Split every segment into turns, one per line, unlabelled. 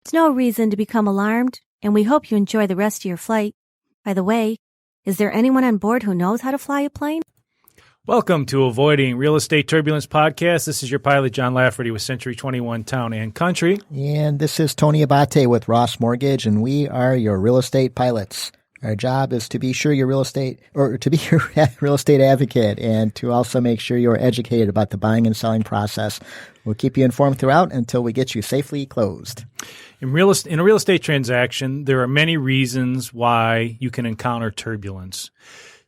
There's no reason to become alarmed, and we hope you enjoy the rest of your flight. By the way, is there anyone on board who knows how to fly a plane?
Welcome to Avoiding Real Estate Turbulence podcast. This is your pilot, John Lafferty with Century 21 Town and Country.
And this is Tony Abate with Ross Mortgage, and we are your real estate pilots. Our job is to be sure your real estate, or to be your real estate advocate, and to also make sure you're educated about the buying and selling process. We'll keep you informed throughout until we get you safely closed.
In a real estate transaction, there are many reasons why you can encounter turbulence.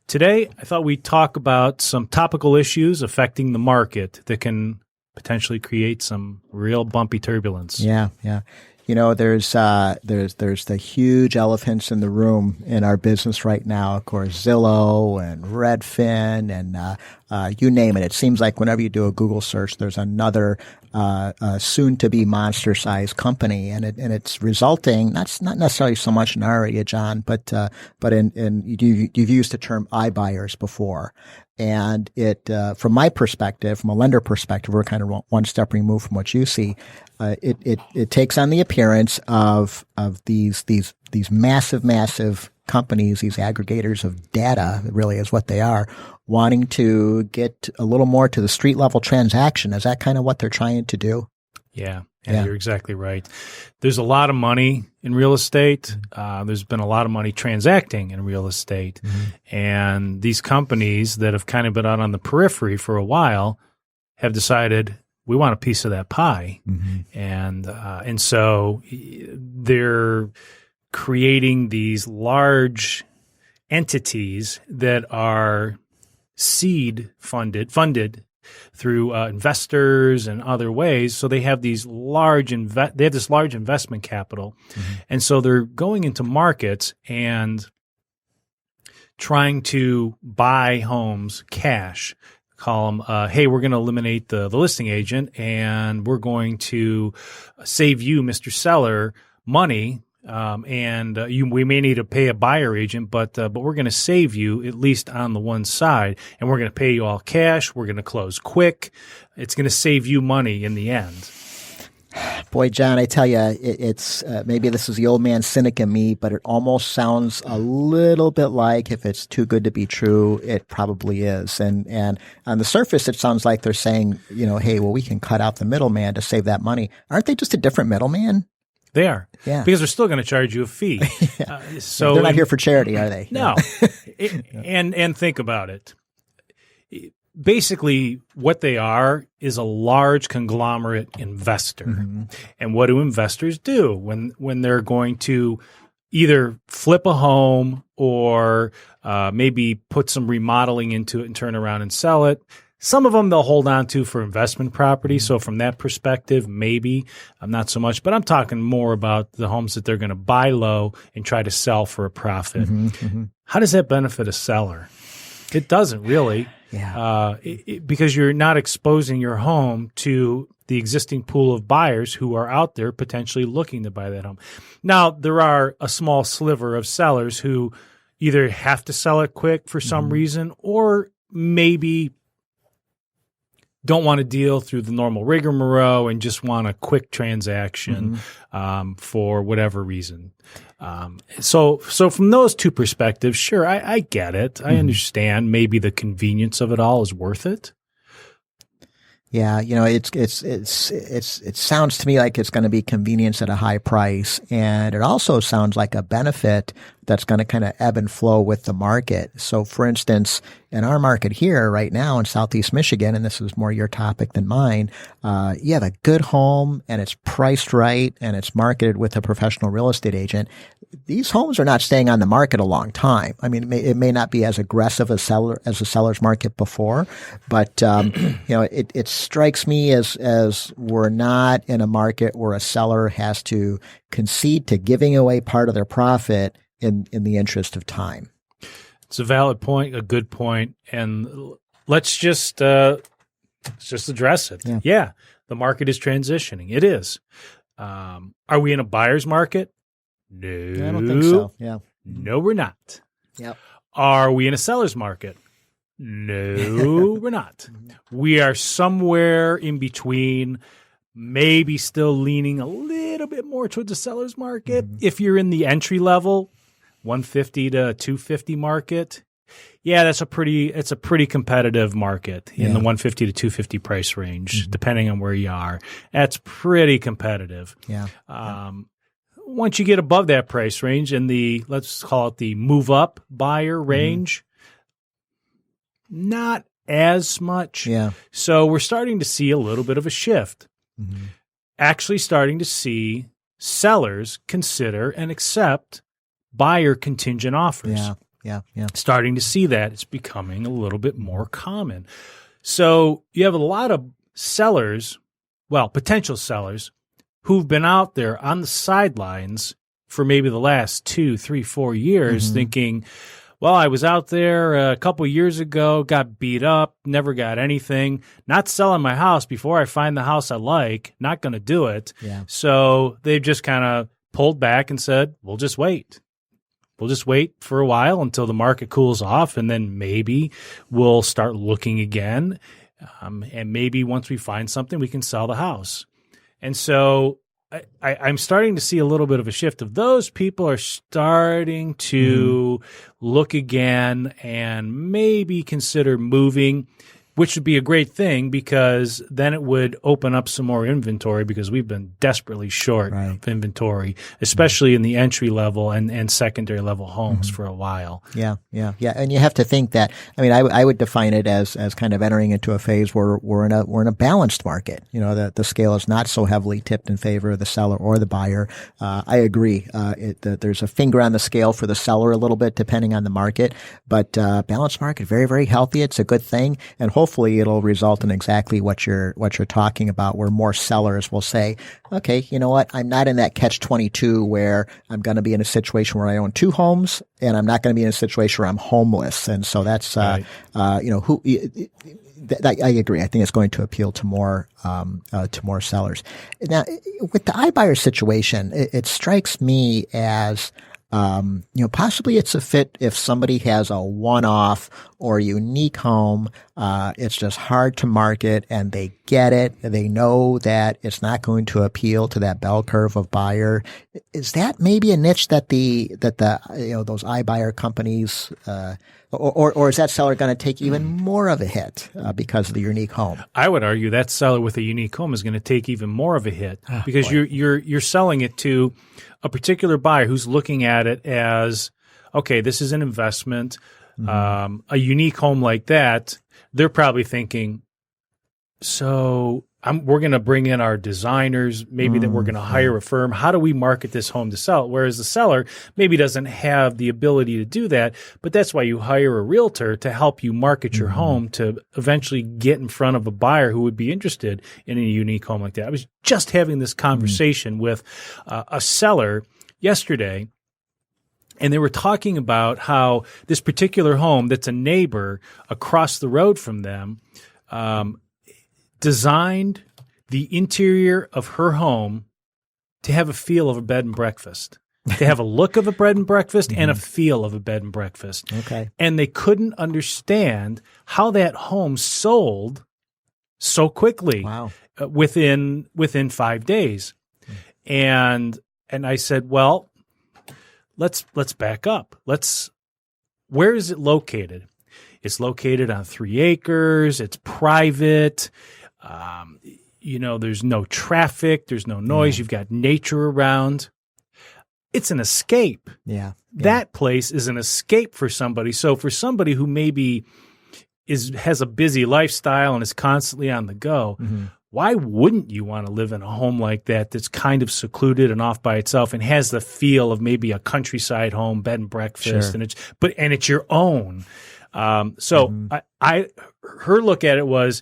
Today, I thought we'd talk about some topical issues affecting the market that can potentially create some real bumpy turbulence.
Yeah. You know, there's the huge elephants in the room in our business right now. Of course, Zillow and Redfin and you name it. It seems like whenever you do a Google search, there's another soon-to-be monster-sized company, and it's resulting not necessarily so much in our area, John, but in you've used the term iBuyers before. And it, from my perspective, from a lender perspective, we're kind of one step removed from what you see. It takes on the appearance of these massive companies, these aggregators of data, really is what they are, wanting to get a little more to the street level transaction. Is that kind of what they're trying to do?
Yeah, you're exactly right. There's a lot of money in real estate. There's been a lot of money transacting in real estate. Mm-hmm. And these companies that have kind of been out on the periphery for a while have decided we want a piece of that pie. Mm-hmm. And so they're creating these large entities that are seed funded through investors and other ways. So they have these large investment capital. Mm-hmm. And so they're going into markets and trying to buy homes cash. Call them, hey, we're going to eliminate the listing agent and we're going to save you, Mr. Seller, money. We may need to pay a buyer agent, but we're going to save you at least on the one side, and we're going to pay you all cash. We're going to close quick. It's going to save you money in the end.
Boy, John, I tell you, it's maybe this is the old man cynic in me, but it almost sounds a little bit like if it's too good to be true, it probably is. And on the surface, it sounds like they're saying, hey, well, we can cut out the middleman to save that money. Aren't they just a different middleman?
They are.
Yeah.
Because they're still going to charge you a fee.
So they're not here for charity, are they?
No. And think about it. Basically, what they are is a large conglomerate investor. Mm-hmm. And what do investors do when they're going to either flip a home or maybe put some remodeling into it and turn around and sell it? Some of them they'll hold on to for investment property. So from that perspective, maybe not so much. But I'm talking more about the homes that they're going to buy low and try to sell for a profit. Mm-hmm, mm-hmm. How does that benefit a seller? It doesn't really. Yeah. Because you're not exposing your home to the existing pool of buyers who are out there potentially looking to buy that home. Now, there are a small sliver of sellers who either have to sell it quick for some reason or maybe don't want to deal through the normal rigmarole and just want a quick transaction for whatever reason. So from those two perspectives, sure, I get it. I understand maybe the convenience of it all is worth it.
Yeah, it sounds to me like it's going to be convenience at a high price, and it also sounds like a benefit that's going to kind of ebb and flow with the market. So, for instance, in our market here right now in Southeast Michigan, and this is more your topic than mine, you have a good home and it's priced right and it's marketed with a professional real estate agent. These homes are not staying on the market a long time. I mean, it may not be as aggressive as a seller's market before, but it strikes me as we're not in a market where a seller has to concede to giving away part of their profit in the interest of time.
It's a valid point, a good point, and let's just address it. Yeah, the market is transitioning. It is. Are we in a buyer's market? No.
I don't think so. Yeah.
No, we're not.
Yep.
Are we in a seller's market? No, we're not. We are somewhere in between, maybe still leaning a little bit more towards the seller's market. If you're in the entry level, 150 to 250 market, yeah, it's a pretty competitive market in the 150 to 250 price range, depending on where you are. That's pretty competitive.
Yeah.
Once you get above that price range in the, let's call it the move up buyer range, not as much.
Yeah.
So we're starting to see a little bit of a shift. Actually starting to see sellers consider and accept buyer contingent offers.
Yeah.
Starting to see that. It's becoming a little bit more common. So you have a lot of sellers, well, potential sellers, who've been out there on the sidelines for maybe the last 2, 3, 4 years thinking, well, I was out there a couple of years ago, got beat up, never got anything, not selling my house before I find the house I like, not going to do it.
Yeah.
So they've just kind of pulled back and said, we'll just wait. We'll just wait for a while until the market cools off, and then maybe we'll start looking again. And maybe once we find something, we can sell the house. And so I'm starting to see a little bit of a shift of those people are starting to look again and maybe consider moving, which would be a great thing because then it would open up some more inventory because we've been desperately short of inventory, especially in the entry level and secondary level homes for a while.
Yeah. And you have to think that, I mean, I would define it as kind of entering into a phase where we're in a balanced market. You know, the scale is not so heavily tipped in favor of the seller or the buyer. I agree. There's a finger on the scale for the seller a little bit depending on the market, but balanced market, very, very healthy. It's a good thing. And hopefully it'll result in exactly what you're talking about, where more sellers will say, okay, you know what? I'm not in that catch-22 where I'm going to be in a situation where I own 2 homes and I'm not going to be in a situation where I'm homeless. And so that's, I agree. I think it's going to appeal to more sellers. Now, with the iBuyer situation, it strikes me as, possibly it's a fit if somebody has a one-off or unique home. It's just hard to market and they get it. They know that it's not going to appeal to that bell curve of buyer. Is that maybe a niche that those iBuyer companies, or is that seller going to take even more of a hit because of the unique home?
I would argue that seller with a unique home is going to take even more of a hit because you're selling it to a particular buyer who's looking at it as, okay, this is an investment. A unique home like that, they're probably thinking, so we're going to bring in our designers, maybe that we're going to hire a firm. How do we market this home to sell? Whereas the seller maybe doesn't have the ability to do that, but that's why you hire a realtor to help you market your home to eventually get in front of a buyer who would be interested in a unique home like that. I was just having this conversation with a seller yesterday, and they were talking about how this particular home that's a neighbor across the road from them designed the interior of her home to have a feel of a bed and breakfast, to have a look of a bed and breakfast and a feel of a bed and breakfast.
Okay.
And they couldn't understand how that home sold so quickly.
Wow.
Within 5 days. And I said, well, let's back up. Where is it located? It's located on 3 acres. It's private. There's no traffic. There's no noise. You've got nature around. It's an escape.
Yeah.
That place is an escape for somebody. So for somebody who maybe has a busy lifestyle and is constantly on the go, why wouldn't you want to live in a home like that that's kind of secluded and off by itself and has the feel of maybe a countryside home, bed and breakfast, and it's your own. Her look at it was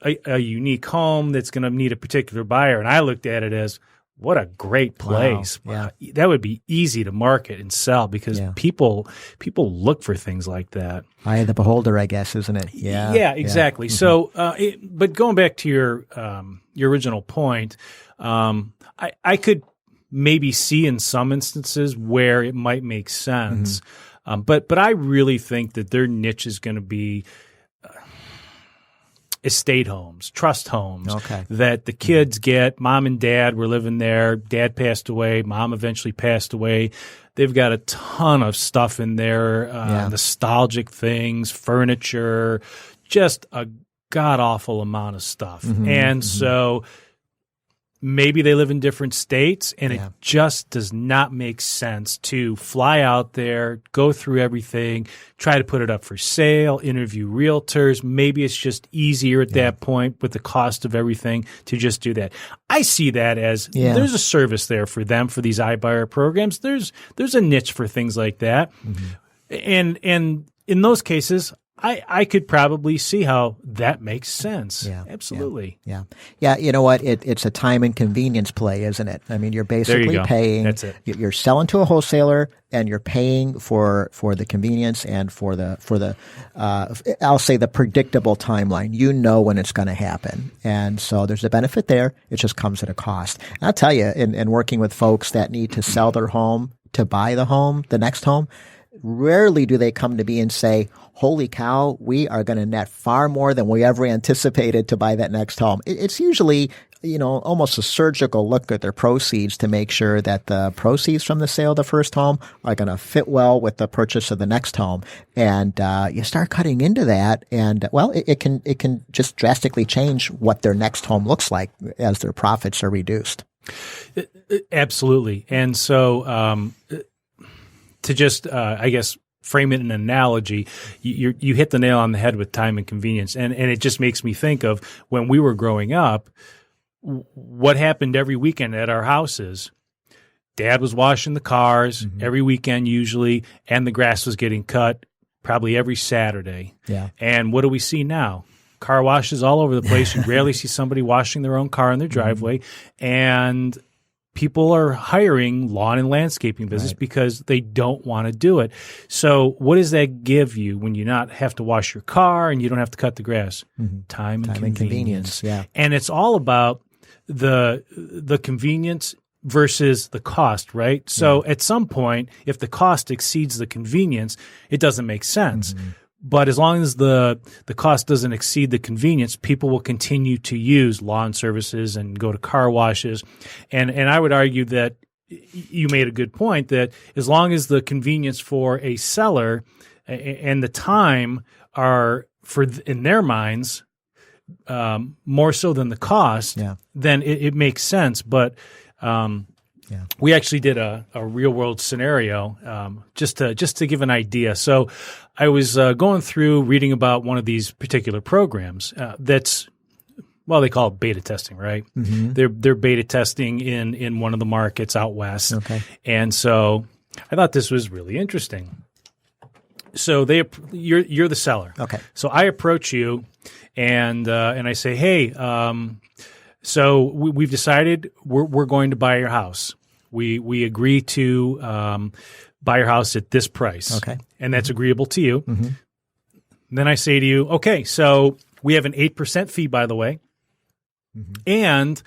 a unique home that's going to need a particular buyer, and I looked at it as, what a great place.
Wow. Yeah.
That would be easy to market and sell because people look for things like that.
Eye of the beholder, I guess, isn't it? Yeah.
Yeah, exactly. So, but going back to your original point, I could maybe see in some instances where it might make sense. But I really think that their niche is going to be estate homes, trust homes
Okay.
that the kids get. Mom and dad were living there. Dad passed away. Mom eventually passed away. They've got a ton of stuff in there, nostalgic things, furniture, just a god-awful amount of stuff. And so maybe they live in different states, and it just does not make sense to fly out there, go through everything, try to put it up for sale, interview realtors. Maybe it's just easier at that point with the cost of everything to just do that. I see that as there's a service there for them, for these iBuyer programs. There's a niche for things like that. And in those cases, I could probably see how that makes sense. Yeah, absolutely.
Yeah. You know what? It's a time and convenience play, isn't it? I mean, you're basically paying.
That's it.
You're selling to a wholesaler, and you're paying for the convenience and for the I'll say the predictable timeline. You know when it's going to happen, and so there's a benefit there. It just comes at a cost. And I'll tell you, in working with folks that need to sell their home to buy the next home, rarely do they come to me and say, holy cow, we are going to net far more than we ever anticipated to buy that next home. It's usually, almost a surgical look at their proceeds to make sure that the proceeds from the sale of the first home are going to fit well with the purchase of the next home. And you start cutting into that, and well, it can just drastically change what their next home looks like as their profits are reduced.
Absolutely. And so to just, I guess, frame it in an analogy, you hit the nail on the head with time and convenience. And it just makes me think of when we were growing up, what happened every weekend at our houses. Dad was washing the cars every weekend usually, and the grass was getting cut probably every Saturday. Yeah. And what do we see now? Car washes all over the place. You rarely see somebody washing their own car in their driveway. And people are hiring lawn and landscaping business because they don't want to do it. So what does that give you when you not have to wash your car and you don't have to cut the grass? Time and convenience. Yeah. And it's all about the convenience versus the cost, right? So at some point, if the cost exceeds the convenience, it doesn't make sense. But as long as the cost doesn't exceed the convenience, people will continue to use lawn services and go to car washes. And I would argue that you made a good point that as long as the convenience for a seller and the time are in their minds more so than the cost, then it makes sense. But we actually did a real world scenario just to give an idea. So I was going through reading about one of these particular programs that's, well, they call it beta testing, right? They're beta testing in one of the markets out west. Okay. And so I thought this was really interesting. So you're the seller. Okay. So I approach you and I say, hey, so we've decided we're going to buy your house. We agree to buy your house at this price. Okay. And that's agreeable to you. Then I say to you, okay, so we have an 8% fee, by the way. And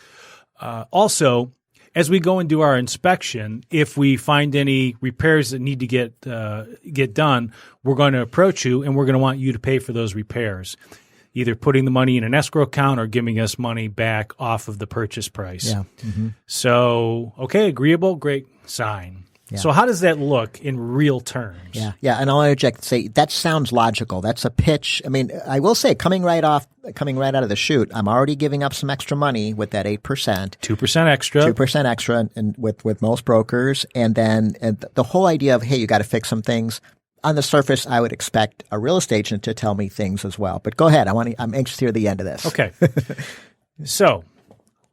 also, as we go and do our inspection, if we find any repairs that need to get done, we're going to approach you and we're going to want you to pay for those repairs, either putting the money in an escrow account or giving us money back off of the purchase price. Yeah. So, okay, agreeable, great, sign. Yeah. So how does that look in real terms? Yeah. And I'll interject and say that sounds logical. That's a pitch. I mean, I will say coming right out of the chute, I'm already giving up some extra money with that 8%. 2% extra.
2% extra and with most brokers. And then the whole idea of, hey, you got to fix some things. On the surface, I would expect a real estate agent to tell me things as well. But go ahead. I'm anxious to hear the end of this. Okay. So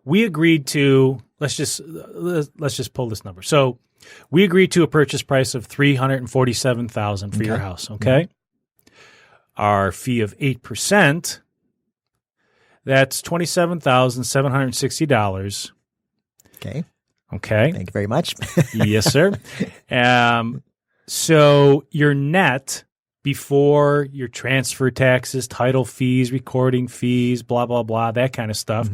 we agreed to let's just pull this number. So we agreed to a purchase price of $347,000 for your house. Okay. Our fee of 8%. That's $27,760. Okay. Thank you very much.
Yes, sir. So your net before your transfer taxes, title fees, recording fees, blah, blah, blah, that kind of stuff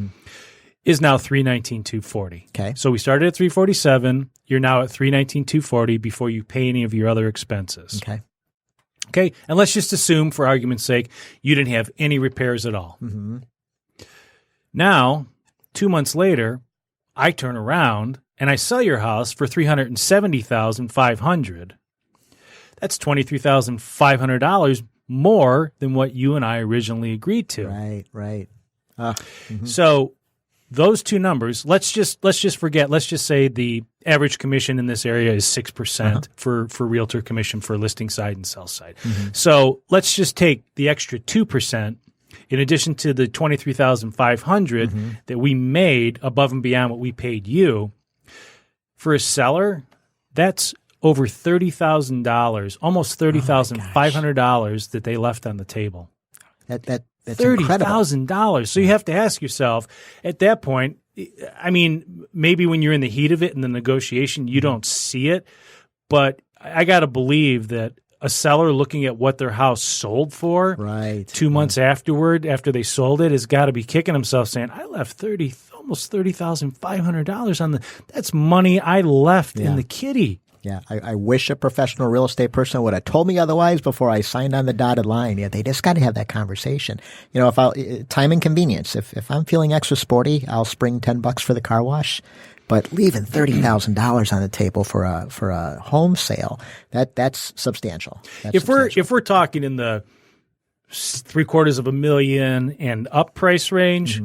is now $319,240. Okay. So we started at $347,000. You're now at $319,240 before you pay any of your other expenses. Okay. Okay. And let's just assume, for argument's sake, you didn't have any repairs at all.
Mm-hmm.
Now, 2 months later, I turn around and I sell your house for $370,500. That's $23,500 more than what you and I originally agreed to.
Right.
So those two numbers, let's just forget. Let's just say the average commission in this area is 6% for realtor commission for listing side and sell side. So let's just take the extra 2%. In addition to the $23,500 that we made above and beyond what we paid you, for a seller, that's over $30,000, almost $30,500 that they left on the table.
That's
$30,000. So you have to ask yourself at that point, I mean, maybe when you're in the heat of it in the negotiation, you don't see it, but I got to believe that a seller looking at what their house sold for 2 months afterward, after they sold it, has got to be kicking himself saying, I left almost $30,500 on that's money I left in the kitty.
Yeah, I wish a professional real estate person would have told me otherwise before I signed on the dotted line. Yeah, they just got to have that conversation. You know, time and convenience. If I'm feeling extra sporty, I'll spring $10 for the car wash. But leaving $30,000 on the table for a home sale, that's substantial.
If we're talking in the $750,000 and up price range,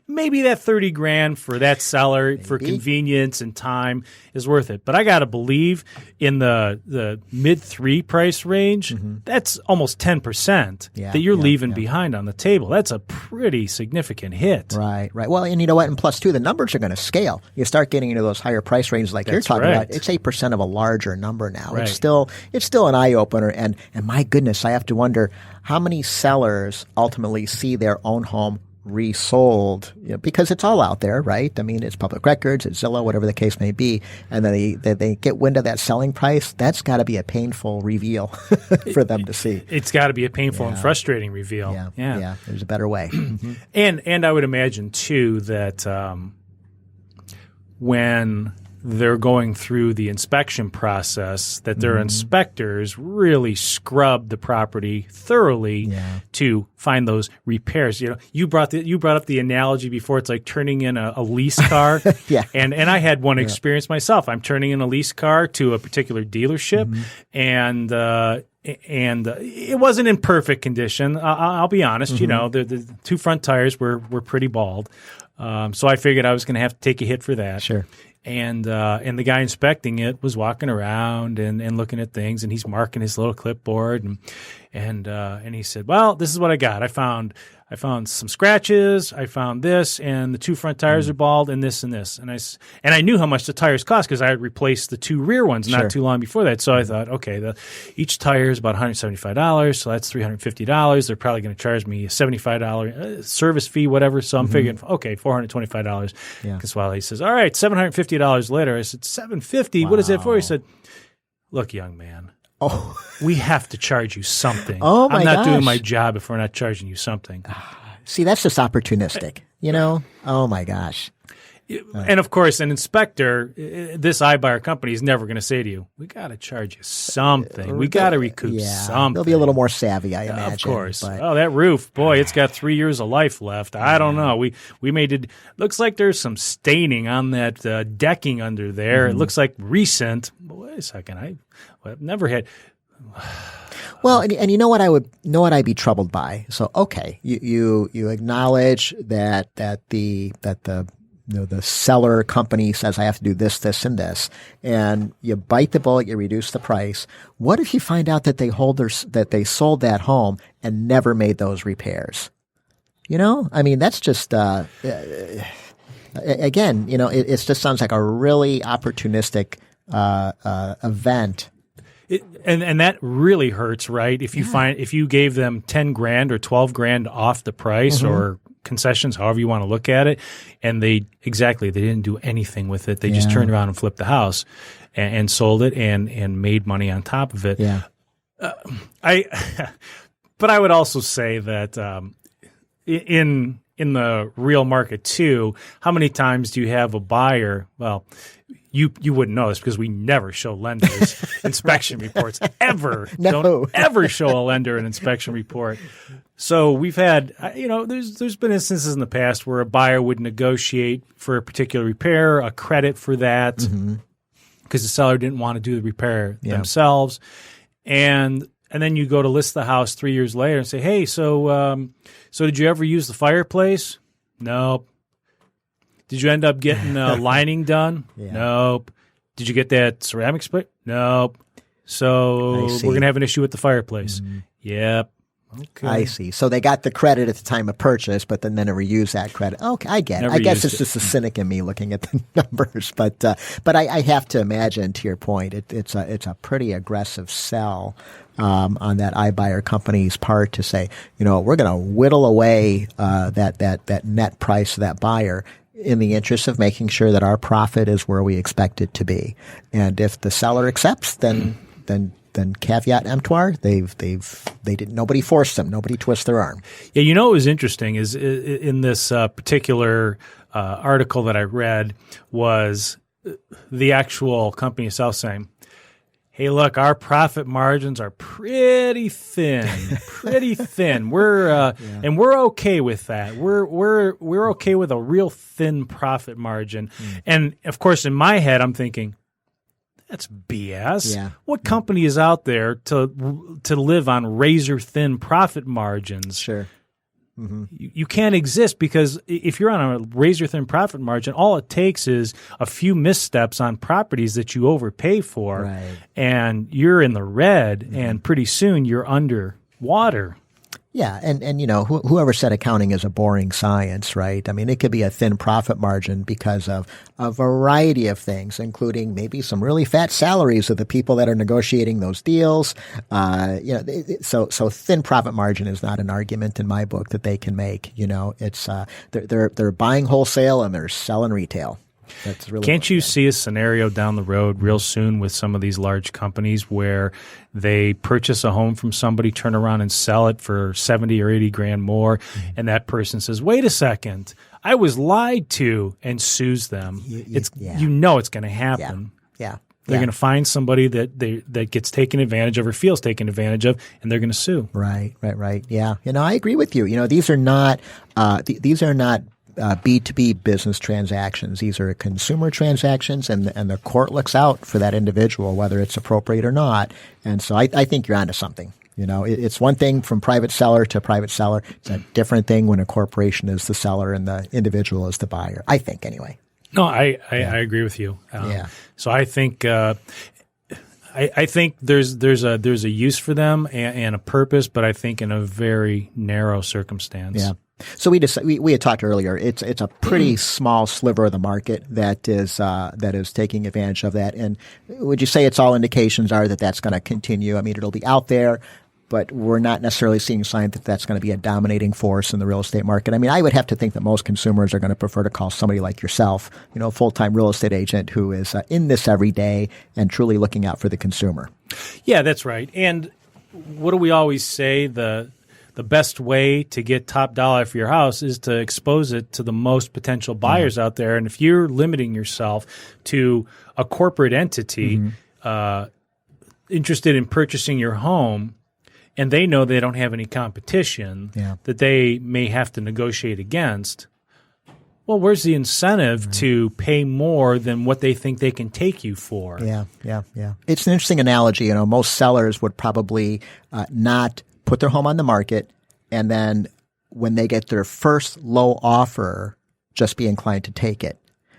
maybe that $30,000 for that seller for convenience and time is worth it. But I got to believe in the mid 3 price range, that's almost 10% that you're leaving behind on the table. That's a pretty significant hit.
Right. Well, and you know what? And plus, too, the numbers are going to scale. You start getting into those higher price ranges like you're talking about. It's 8% of a larger number now. Right. It's still an eye opener. And my goodness, I have to wonder how many sellers ultimately see their own home resold, because it's all out there, right? I mean, it's public records, it's Zillow, whatever the case may be, and then they get wind of that selling price. That's got to be a painful reveal for them to see.
It's got to be a painful and frustrating reveal.
Yeah. There's a better way.
And I would imagine too that when they're going through the inspection process, that their inspectors really scrub the property thoroughly to find those repairs. You know, you brought up the analogy before. It's like turning in a lease car. And I had one experience myself. I'm turning in a lease car to a particular dealership, and it wasn't in perfect condition. I'll be honest. You know, the two front tires were pretty bald, so I figured I was going to have to take a hit for that.
Sure.
And the guy inspecting it was walking around and looking at things, and he's marking his little clipboard, and he said, "Well, this is what I got. I found some scratches. I found this, and the two front tires are bald, and this and this." And I knew how much the tires cost because I had replaced the two rear ones not too long before that. So I thought, okay, each tire is about $175, so that's $350. They're probably going to charge me a $75 service fee, whatever. So I'm figuring, okay, $425. Because while he says, all right, $750 later, I said, $750. Wow. What is that for? He said, look, young man. We have to charge you something. I'm not doing my job if we're not charging you something.
See, that's just opportunistic, you know? Oh, my gosh.
And, of course, an inspector, this iBuyer company is never going to say to you, we got to charge you something. We got to recoup something.
They'll be a little more savvy, I imagine.
Of course. But that roof, boy, it's got 3 years of life left. I don't know. We made it. Looks like there's some staining on that decking under there. It looks like recent. Wait a second. I've never had.
Well, and you know what I'd be troubled by. So okay, you acknowledge that the seller company says I have to do this, this, and this, and you bite the bullet, you reduce the price. What if you find out that they sold that home and never made those repairs? You know, I mean, that's just again, you know, it just sounds like a really opportunistic event.
And that really hurts, right? If you gave them $10,000 or $12,000 off the price or concessions, however you want to look at it, and they didn't do anything with it. They just turned around and flipped the house and sold it and made money on top of it.
Yeah.
But I would also say that in the real market too, how many times do you have a buyer? Well, you wouldn't know this because we never show lenders inspection reports ever.
No.
Don't ever show a lender an inspection report. So we've had, there's been instances in the past where a buyer would negotiate for a particular repair, a credit for that, because the seller didn't want to do the repair themselves. And then you go to list the house 3 years later and say, hey, so did you ever use the fireplace? Nope. Did you end up getting lining done? Nope. Did you get that ceramic split? Nope. So we're going to have an issue with the fireplace. Yep. Okay.
I see. So they got the credit at the time of purchase, but then they never use that credit. Okay, I get it. I guess it's just a cynic in me looking at the numbers, but I have to imagine, to your point, it's a pretty aggressive sell on that iBuyer company's part to say, we're going to whittle away that net price of that buyer in the interest of making sure that our profit is where we expect it to be. And if the seller accepts, then caveat emptor, nobody forced them, nobody twist their arm.
Yeah, what was interesting is in this particular article that I read was the actual company itself saying, hey, look, our profit margins are pretty thin, and we're okay with that. We're okay with a real thin profit margin. And of course, in my head, I'm thinking, that's BS.
Yeah.
What company is out there to live on razor thin profit margins?
Sure.
You can't exist, because if you're on a razor thin profit margin, all it takes is a few missteps on properties that you overpay for, and you're in the red, and pretty soon you're under water.
Yeah, and whoever said accounting is a boring science, right? I mean, it could be a thin profit margin because of a variety of things, including maybe some really fat salaries of the people that are negotiating those deals. So thin profit margin is not an argument in my book that they can make. It's they're buying wholesale and they're selling retail. That's really
Can't you see a scenario down the road real soon with some of these large companies where they purchase a home from somebody, turn around and sell it for 70 or 80 grand more, and that person says, wait a second, I was lied to, and sues them? It's going to happen.
Yeah.
They're going to find somebody that gets taken advantage of or feels taken advantage of, and they're going to sue.
Right. Yeah. I agree with you. These are not B2B business transactions. These are consumer transactions, and the court looks out for that individual, whether it's appropriate or not. And so I think you're onto something. It's one thing from private seller to private seller. It's a different thing when a corporation is the seller and the individual is the buyer, I think, anyway.
No, I agree with you. So I think I think there's a use for them and a purpose, but I think in a very narrow circumstance.
Yeah. So we had talked earlier. It's a pretty small sliver of the market that is taking advantage of that. And would you say it's all indications are that that's going to continue? I mean, it'll be out there, but we're not necessarily seeing signs that that's going to be a dominating force in the real estate market. I mean, I would have to think that most consumers are going to prefer to call somebody like yourself, a full-time real estate agent who is in this every day and truly looking out for the consumer.
Yeah, that's right. And what do we always say? The best way to get top dollar for your house is to expose it to the most potential buyers out there. And if you're limiting yourself to a corporate entity interested in purchasing your home, and they know they don't have any competition that they may have to negotiate against, well, where's the incentive to pay more than what they think they can take you for?
Yeah. It's an interesting analogy. Most sellers would probably not put their home on the market, and then when they get their first low offer, just be inclined to take it.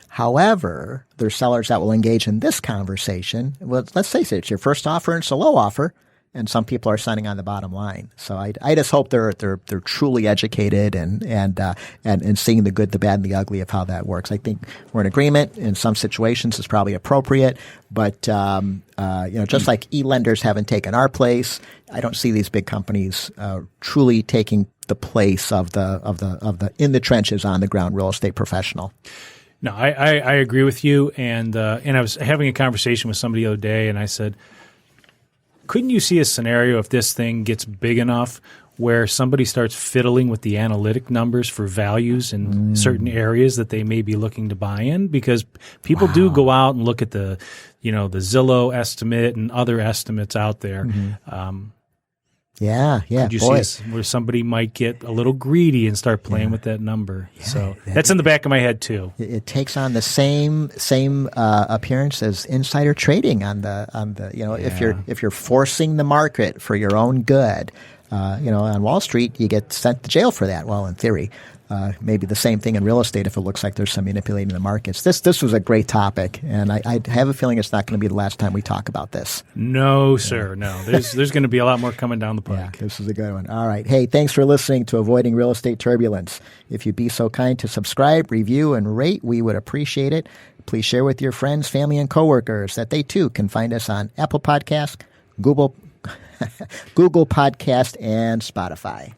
However, there's sellers that will engage in this conversation. Well, let's face it, it's your first offer and it's a low offer, and some people are signing on the bottom line. So I just hope they're truly educated and seeing the good, the bad, and the ugly of how that works. I think we're in agreement. In some situations, it's probably appropriate, but just like e-lenders haven't taken our place, I don't see these big companies truly taking the place of the in the trenches, on the ground real estate professional.
No, I agree with you, and I was having a conversation with somebody the other day, and I said, couldn't you see a scenario if this thing gets big enough where somebody starts fiddling with the analytic numbers for values in certain areas that they may be looking to buy in, because people do go out and look at the Zillow estimate and other estimates out there.
Yeah.
Could you see where somebody might get a little greedy and start playing with that number? Yeah, so that's in the back of my head too.
It takes on the same appearance as insider trading on the if you're forcing the market for your own good. On Wall Street, you get sent to jail for that. Well, in theory. Maybe the same thing in real estate if it looks like there's some manipulating the markets. This was a great topic, and I have a feeling it's not going to be the last time we talk about this.
No, sir. No. There's going to be a lot more coming down the pike.
Yeah, this is a good one. All right. Hey, thanks for listening to Avoiding Real Estate Turbulence. If you'd be so kind to subscribe, review, and rate, we would appreciate it. Please share with your friends, family, and coworkers that they too can find us on Apple Podcasts, Google Podcast, and Spotify.